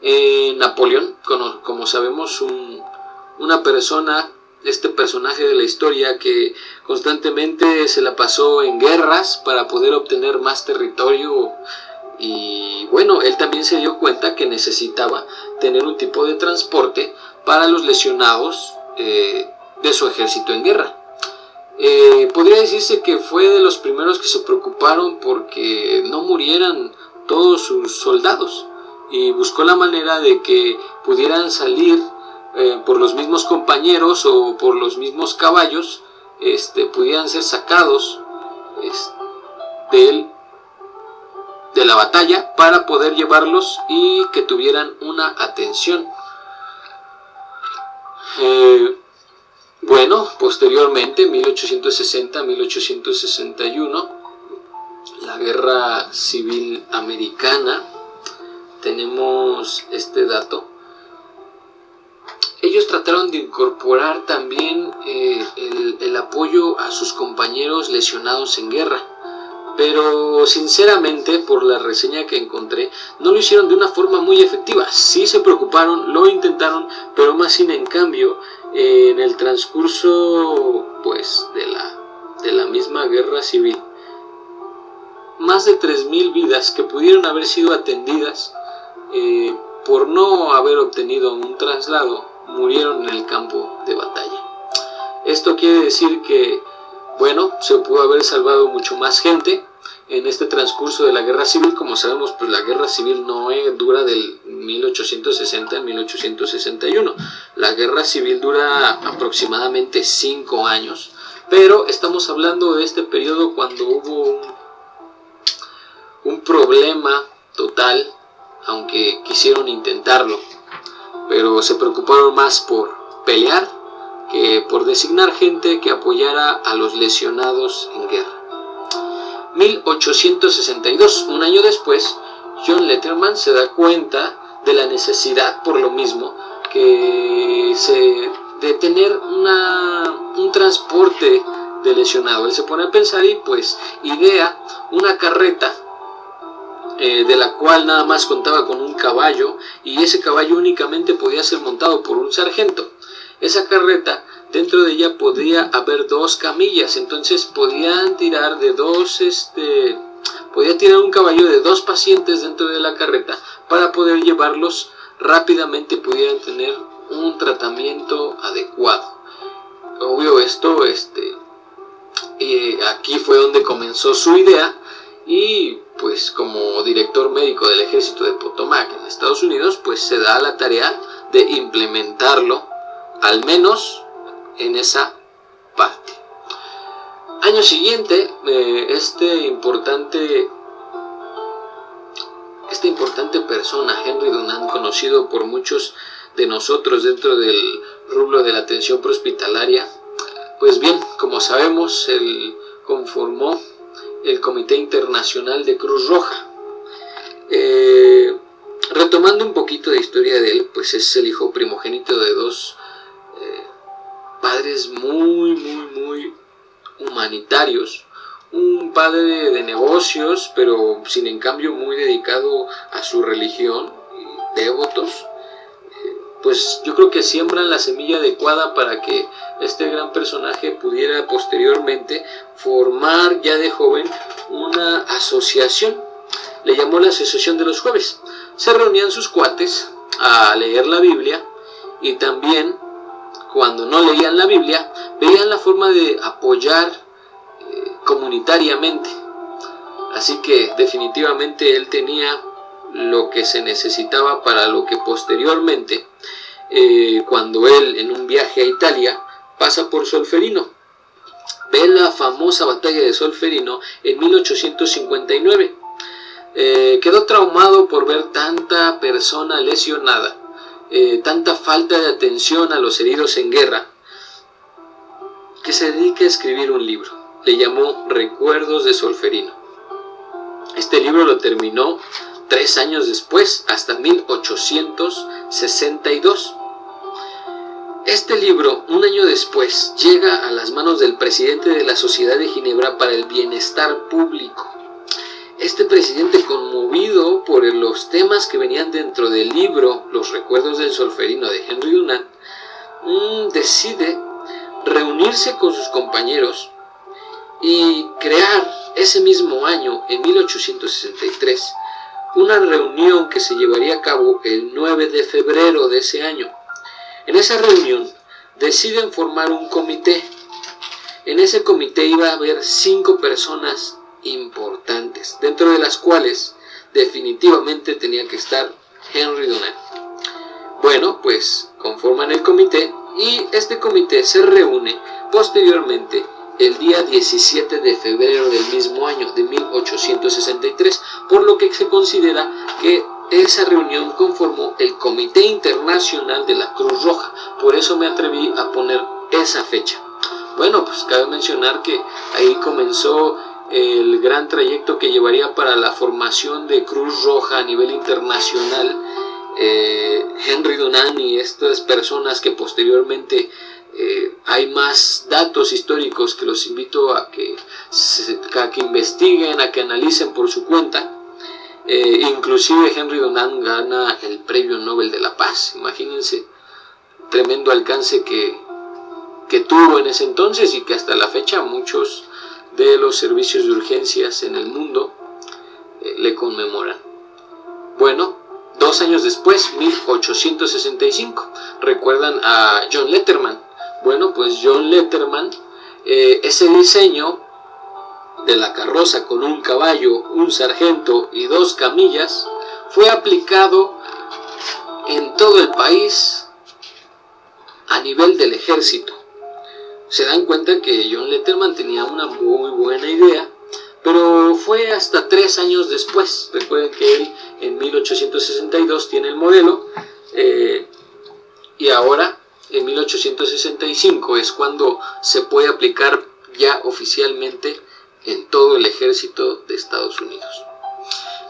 Napoleón, como sabemos, una persona, este personaje de la historia que constantemente se la pasó en guerras para poder obtener más territorio, y bueno, él también se dio cuenta que necesitaba tener un tipo de transporte para los lesionados de su ejército en guerra. Podría decirse que fue de los primeros que se preocuparon porque no murieran todos sus soldados, y buscó la manera de que pudieran salir por los mismos compañeros o por los mismos caballos, pudieran ser sacados de la batalla para poder llevarlos y que tuvieran una atención. Bueno, posteriormente, 1860-1861, la Guerra Civil Americana, tenemos este dato. Ellos trataron de incorporar también el apoyo a sus compañeros lesionados en guerra, pero sinceramente, por la reseña que encontré, no lo hicieron de una forma muy efectiva. Sí se preocuparon, lo intentaron, pero más sin en cambio, en el transcurso pues de la misma guerra civil, más de 3,000 vidas que pudieron haber sido atendidas por no haber obtenido un traslado, murieron en el campo de batalla. Esto quiere decir que, bueno, se pudo haber salvado mucho más gente en este transcurso de la guerra civil. Como sabemos, pues la guerra civil no dura del 1860 al 1861. La guerra civil dura aproximadamente 5 años, pero estamos hablando de este periodo cuando hubo un problema total, aunque quisieron intentarlo, pero se preocuparon más por pelear que por designar gente que apoyara a los lesionados en guerra. 1862, un año después, John Letterman se da cuenta de la necesidad, por lo mismo, de tener un transporte de lesionado. Él se pone a pensar y pues idea una carreta de la cual nada más contaba con un caballo, y ese caballo únicamente podía ser montado por un sargento. Esa carreta, dentro de ella podía haber 2 camillas, entonces podían tirar podía tirar un caballo de 2 pacientes dentro de la carreta para poder llevarlos rápidamente y pudieran tener un tratamiento adecuado. Obvio, esto aquí fue donde comenzó su idea, y pues como director médico del ejército de Potomac en Estados Unidos, pues se da la tarea de implementarlo, al menos en esa parte. Año siguiente, este importante persona, Henry Dunant, conocido por muchos de nosotros dentro del rubro de la atención prehospitalaria, pues bien, como sabemos, él conformó el Comité Internacional de Cruz Roja. Retomando un poquito de historia de él, pues es el hijo primogénito de 2 padres muy humanitarios. Un padre de negocios, pero sin en cambio muy dedicado a su religión, devotos. Pues yo creo que siembran la semilla adecuada para que este gran personaje pudiera posteriormente formar ya de joven una asociación. Le llamó la Asociación de los Jueves. Se reunían sus cuates a leer la Biblia, y también, cuando no leían la Biblia, veían la forma de apoyar comunitariamente. Así que definitivamente él tenía lo que se necesitaba para lo que posteriormente, cuando él, en un viaje a Italia, pasa por Solferino, ve la famosa batalla de Solferino en 1859. Quedó traumado por ver tanta persona lesionada, tanta falta de atención a los heridos en guerra, que se dedica a escribir un libro. Le llamó Recuerdos de Solferino. Este libro lo terminó 3 años después, hasta 1862. Este libro, un año después, llega a las manos del presidente de la Sociedad de Ginebra para el Bienestar Público. Este presidente, conmovido por los temas que venían dentro del libro Los recuerdos del solferino de Henry Dunant, decide reunirse con sus compañeros y crear ese mismo año, en 1863, una reunión que se llevaría a cabo el 9 de febrero de ese año. En esa reunión deciden formar un comité. En ese comité iba a haber 5 personas importantes, dentro de las cuales definitivamente tenía que estar Henry Dunant. Bueno, pues conforman el comité y este comité se reúne posteriormente el día 17 de febrero del mismo año, de 1863, por lo que se considera que esa reunión conformó el Comité Internacional de la Cruz Roja. Por eso me atreví a poner esa fecha. Bueno, pues cabe mencionar que ahí comenzó el gran trayecto que llevaría para la formación de Cruz Roja a nivel internacional. Henry Dunant y estas personas que posteriormente hay más datos históricos que los invito a que investiguen, a que analicen por su cuenta. Inclusive Henry Dunant gana el Premio Nobel de la Paz. Imagínense, tremendo alcance que tuvo en ese entonces y que hasta la fecha muchos de los servicios de urgencias en el mundo le conmemoran. Bueno, 2 años después, 1865, recuerdan a John Letterman. Bueno, pues John Letterman, ese diseño de la carroza con un caballo, un sargento y 2 camillas fue aplicado en todo el país a nivel del ejército. Se dan cuenta que John Letterman tenía una muy buena idea, pero fue hasta 3 años después. Recuerden que él en 1862 tiene el modelo y ahora en 1865 es cuando se puede aplicar ya oficialmente en todo el ejército de Estados Unidos.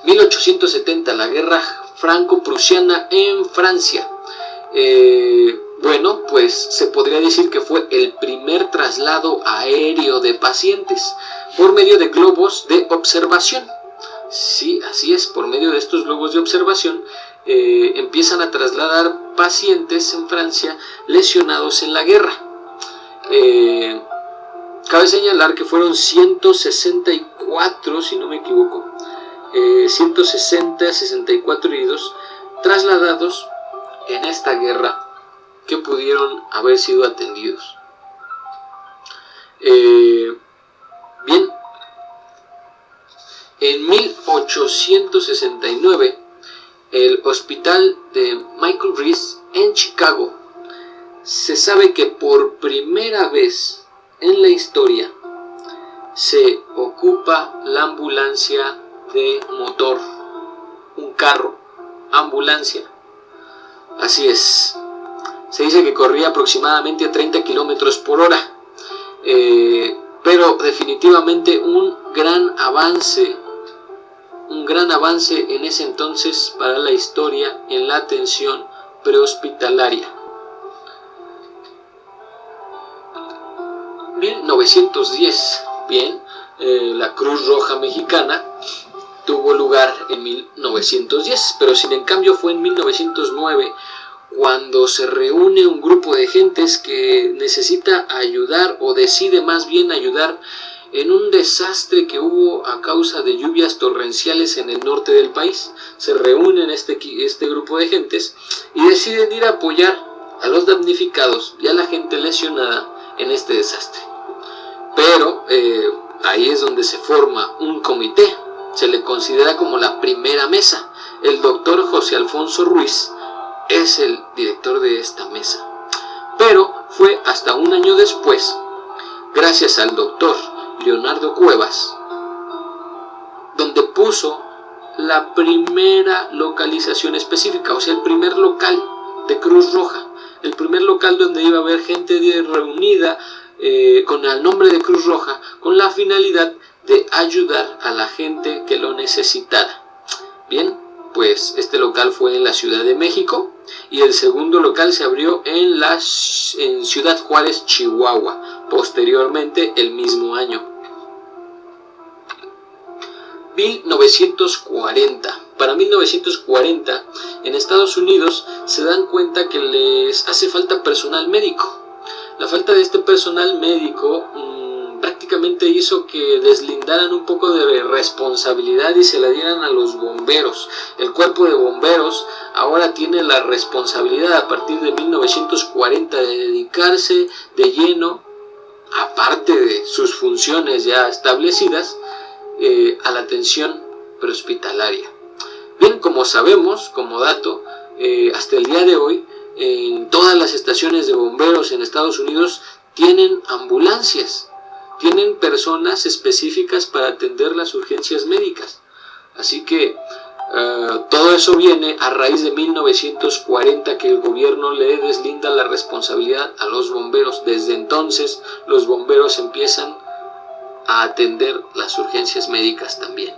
1870, la guerra franco-prusiana en Francia. Bueno, pues se podría decir que fue el primer traslado aéreo de pacientes por medio de globos de observación. Sí, así es, por medio de estos globos de observación empiezan a trasladar pacientes en Francia lesionados en la guerra. Cabe señalar que fueron 164, si no me equivoco, 164 heridos trasladados en esta guerra que pudieron haber sido atendidos. Bien, en 1869, el hospital de Michael Reese en Chicago, se sabe que por primera vez en la historia se ocupa la ambulancia de motor, un carro, ambulancia. Así es, se dice que corría aproximadamente a 30 kilómetros por hora, pero definitivamente un gran avance en ese entonces para la historia en la atención prehospitalaria. 1910, bien, la Cruz Roja Mexicana tuvo lugar en 1910, pero sin en cambio fue en 1909 cuando se reúne un grupo de gentes que necesita ayudar, o decide más bien ayudar, en un desastre que hubo a causa de lluvias torrenciales en el norte del país. Se reúnen este grupo de gentes y deciden ir a apoyar a los damnificados y a la gente lesionada en este desastre. Pero ahí es donde se forma un comité, se le considera como la primera mesa. El doctor José Alfonso Ruiz es el director de esta mesa, pero fue hasta un año después, gracias al doctor Leonardo Cuevas, donde puso la primera localización específica, o sea, el primer local de Cruz Roja, el primer local donde iba a haber gente reunida con el nombre de Cruz Roja, con la finalidad de ayudar a la gente que lo necesitara. Bien, pues este local fue en la Ciudad de México y el segundo local se abrió en Ciudad Juárez, Chihuahua, posteriormente el mismo año. 1940. Para 1940, en Estados Unidos se dan cuenta que les hace falta personal médico. La falta de este personal médico prácticamente hizo que deslindaran un poco de responsabilidad y se la dieran a los bomberos. El cuerpo de bomberos ahora tiene la responsabilidad a partir de 1940 de dedicarse de lleno, aparte de sus funciones ya establecidas, a la atención prehospitalaria. Bien, como sabemos, como dato, hasta el día de hoy, en todas las estaciones de bomberos en Estados Unidos tienen ambulancias, tienen personas específicas para atender las urgencias médicas. Así que todo eso viene a raíz de 1940, que el gobierno le deslinda la responsabilidad a los bomberos. Desde entonces los bomberos empiezan a atender las urgencias médicas también.